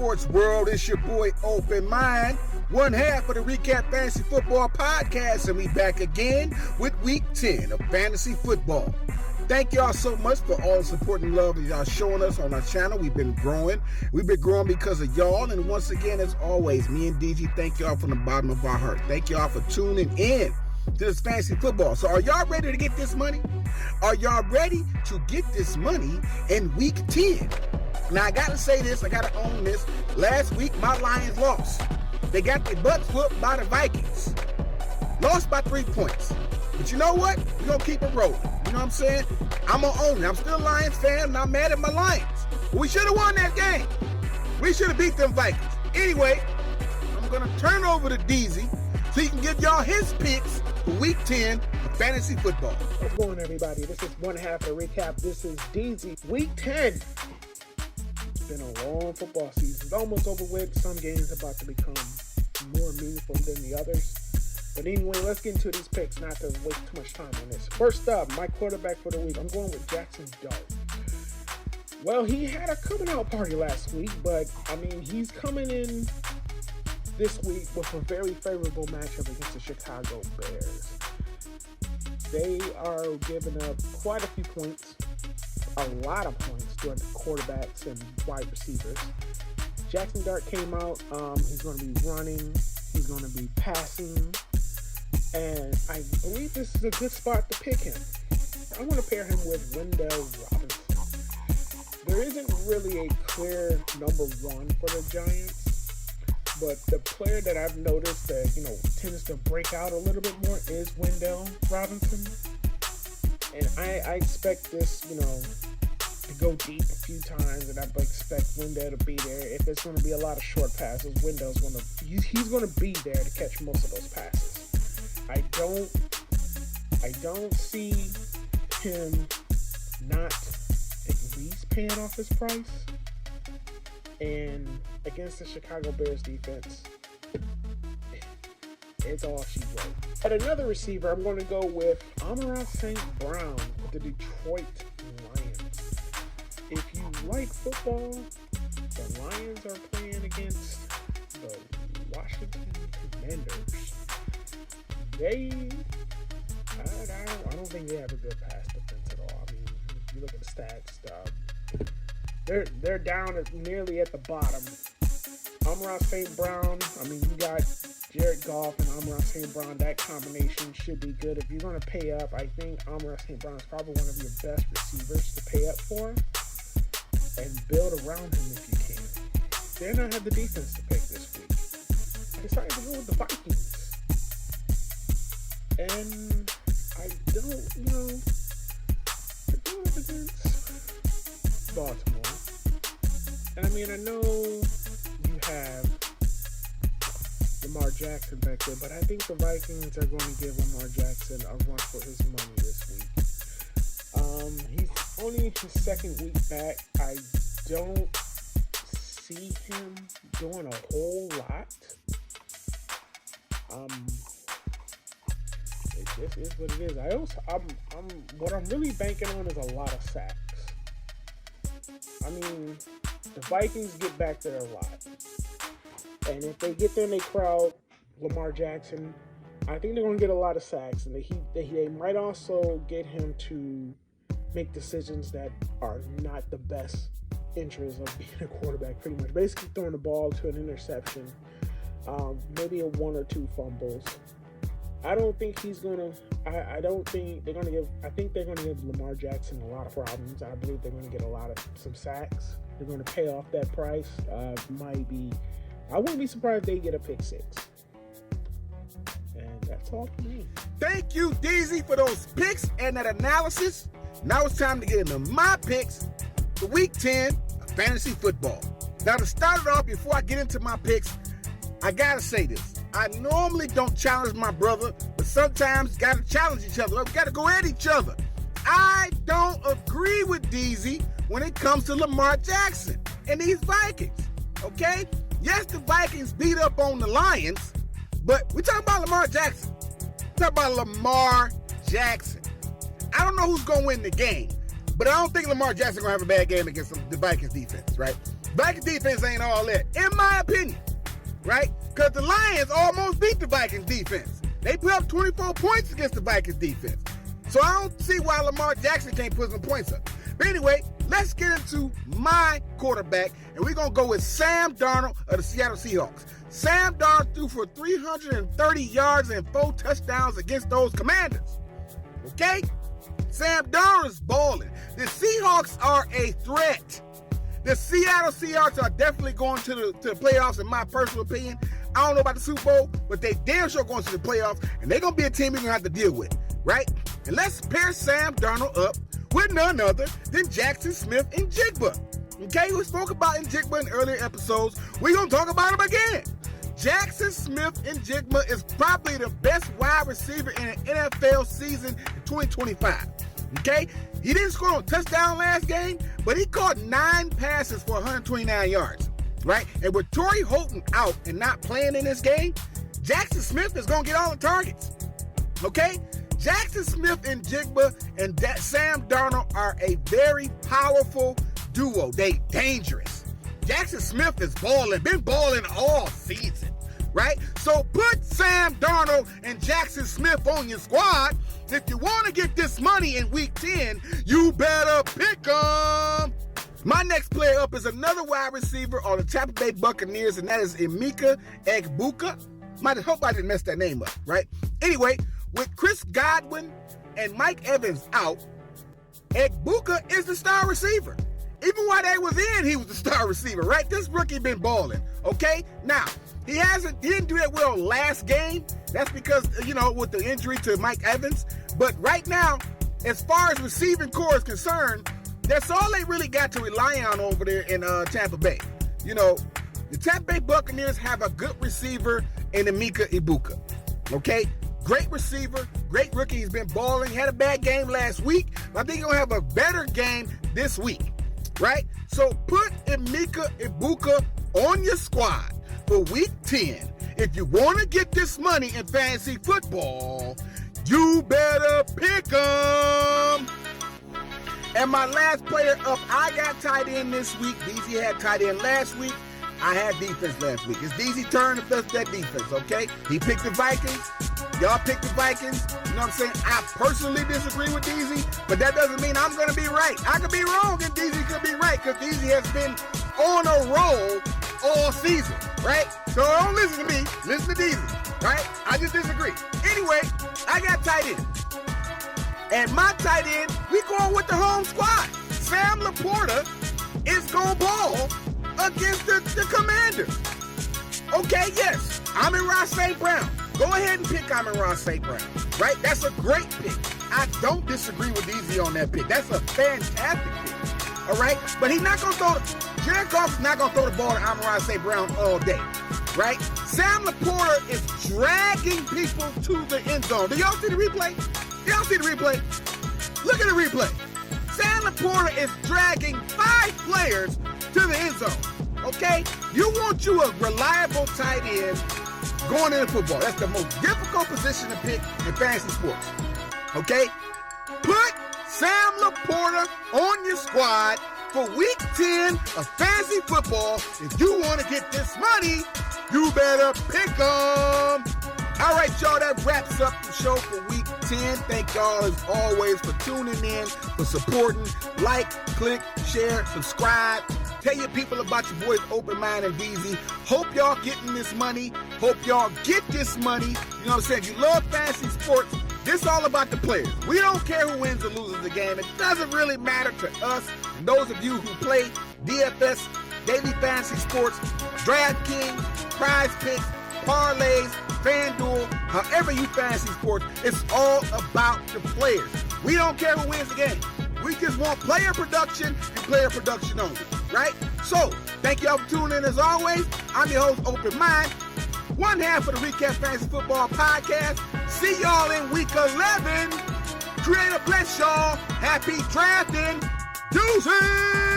sports world? It's your boy Open Mind, one half of the ReCapp Fantasy Football Podcast, and we back again with Week 10 of Fantasy Football. Thank y'all so much for all the support and love that y'all showing us on our channel. We've been growing. We've been growing because of y'all. And once again, as always, me and DG, thank y'all from the bottom of our heart. Thank y'all for tuning in to this fantasy football. So are y'all ready to get this money? Are y'all ready to get this money in Week 10? Now, I got to say this. I got to own this. Last week, my Lions lost. They got their butts whooped by the Vikings. Lost by 3 points. But you know what? We're going to keep it rolling. You know what I'm saying? I'm going to own it. I'm still a Lions fan. I'm not mad at my Lions. But we should have won that game. We should have beat them Vikings. Anyway, I'm going to turn over to DZ so he can give y'all his picks for Week 10 of Fantasy Football. What's going on, everybody? This is one half of the ReCapp. This is DZ. Week 10. It's been a long football season. It's almost over with. Some games about to become more meaningful than the others. But anyway, let's get into these picks, not to waste too much time on this. First up, my quarterback for the week. I'm going with Jackson Dart. Well, he had a coming out party last week, but, I mean, he's coming in this week with a very favorable matchup against the Chicago Bears. They are giving up quite a few points, a lot of points during the quarterbacks and wide receivers. Jackson Dart came out. He's going to be running. He's going to be passing. And I believe this is a good spot to pick him. I want to pair him with Wendell Robinson. There isn't really a clear number one for the Giants, but the player that I've noticed that, tends to break out a little bit more is Wendell Robinson. And I expect this, to go deep a few times, and I expect Wendell to be there. If it's going to be a lot of short passes, he's going to be there to catch most of those passes. I don't see him not at least paying off his price. And against the Chicago Bears defense, it's all she wrote. At another receiver, I'm going to go with Amon-Ra St. Brown with the Detroit Lions. If you like football, the Lions are playing against the Washington Commanders. I don't think they have a good pass defense at all. I mean, if you look at the stats, they're down nearly at the bottom. Amon-Ra St. Brown, you got Jared Goff and Amon-Ra St. Brown. That combination should be good. If you're going to pay up, I think Amon-Ra St. Brown is probably one of your best receivers to pay up for, and build around him if you can. Then I have the defense to pick this week. I decided to go with the Vikings. And I don't, they're going up against Baltimore. And I know you have Lamar Jackson back there, but I think the Vikings are going to give Lamar Jackson a run for his money this week. He's only his second week back. I don't see him doing a whole lot. It is what it is. What I'm really banking on is a lot of sacks. The Vikings get back there a lot. And if they get there and they crowd Lamar Jackson, I think they're going to get a lot of sacks. And they might also get him to make decisions that are not the best interest of being a quarterback, pretty much. Basically throwing the ball to an interception, maybe a 1 or 2 fumbles. I think they're going to give Lamar Jackson a lot of problems. I believe they're going to get some sacks. They're going to pay off that price. I wouldn't be surprised if they get a pick 6. And that's all for me. Thank you, DZ, for those picks and that analysis. Now it's time to get into my picks for Week 10 of Fantasy Football. Now, to start it off, before I get into my picks, I got to say this. I normally don't challenge my brother, but sometimes got to challenge each other. We got to go at each other. I don't agree with DZ when it comes to Lamar Jackson and these Vikings, okay? Yes, the Vikings beat up on the Lions, but we're talking about Lamar Jackson. We're talking about Lamar Jackson. I don't know who's going to win the game, but I don't think Lamar Jackson going to have a bad game against the Vikings defense, right? Vikings defense ain't all that, in my opinion, right? Because the Lions almost beat the Vikings defense. They put up 24 points against the Vikings defense. So I don't see why Lamar Jackson can't put some points up. But anyway, let's get into my quarterback, and we're going to go with Sam Darnold of the Seattle Seahawks. Sam Darnold threw for 330 yards and 4 touchdowns against those Commanders. Okay? Sam Darnold is balling. The Seahawks are a threat. The Seattle Seahawks are definitely going to the playoffs, in my personal opinion. I don't know about the Super Bowl, but they damn sure going to the playoffs, and they're going to be a team we're going to have to deal with, right? And let's pair Sam Darnold up with none other than Jackson Smith and Jigba. Okay, we spoke about Njigba in earlier episodes. We're going to talk about him again. Jackson Smith and Jigba is probably the best wide receiver in an NFL season in 2025. Okay? He didn't score a touchdown last game, but he caught 9 passes for 129 yards. Right? And with Torrey Holton out and not playing in this game, Jackson Smith is going to get all the targets. Okay? Jackson Smith and Jigba and Sam Darnold are a very powerful duo. They dangerous. Jackson Smith is balling, been balling all season, right? So put Sam Darnold and Jackson Smith on your squad. If you want to get this money in Week 10, you better pick them. My next player up is another wide receiver on the Tampa Bay Buccaneers, and that is Emeka Egbuka. I hope I didn't mess that name up, right? Anyway, with Chris Godwin and Mike Evans out, Egbuka is the star receiver. Even while they was in, he was the star receiver, right? This rookie been balling, okay? Now, he didn't do that well last game. That's because, with the injury to Mike Evans. But right now, as far as receiving core is concerned, that's all they really got to rely on over there in Tampa Bay. The Tampa Bay Buccaneers have a good receiver in Emeka Egbuka, okay? Great receiver, great rookie. He's been balling. He had a bad game last week, but I think he's going to have a better game this week. Right? So put Emeka Egbuka on your squad for Week 10. If you want to get this money in fantasy football, you better pick them. And my last player up, I got tight end this week. DZ had tight end last week. I had defense last week. It's DZ turn to best that defense, okay? He picked the Vikings. Y'all picked the Vikings. You know what I'm saying? I personally disagree with DZ, but that doesn't mean I'm going to be right. I could be wrong and DZ could be right because DZ has been on a roll all season, right? So don't listen to me. Listen to DZ, right? I just disagree. Anyway, I got tight end. And my tight end, we going with the home squad. Sam Laporta is going to ball against the Commanders. Okay, yes, Amon-Ra St. Brown. Go ahead and pick Amon-Ra St. Brown, right? That's a great pick. I don't disagree with DZ on that pick. That's a fantastic pick, all right? But he's not going to throw Jared Goff is not going to throw the ball to Amon-Ra St. Brown all day, right? Sam Laporta is dragging people to the end zone. Do y'all see the replay? Y'all see the replay? Look at the replay. Sam Laporta is dragging 5 players to the end zone, okay? You want you a reliable tight end going into football. That's the most difficult position to pick in fantasy sports, okay? Put Sam Laporta on your squad for Week 10 of fantasy football. If you want to get this money, you better pick them. All right, y'all, that wraps up the show for Week 10. Thank y'all, as always, for tuning in, for supporting. Like, click, share, subscribe. Tell your people about your boys Open Mind and DZ. Hope y'all getting this money. Hope y'all get this money. You know what I'm saying? You love fantasy sports. This is all about the players. We don't care who wins or loses the game. It doesn't really matter to us. And those of you who play DFS, Daily Fantasy Sports, Draftkings, Prizepicks, Parlays, FanDuel, however you fantasy sports, it's all about the players. We don't care who wins the game. We just want player production and player production only, right? So, thank y'all for tuning in as always. I'm your host, Open Mind, one half of the ReCapp Fantasy Football Podcast. See y'all in Week 11. Creator bless y'all. Happy drafting. Deuces!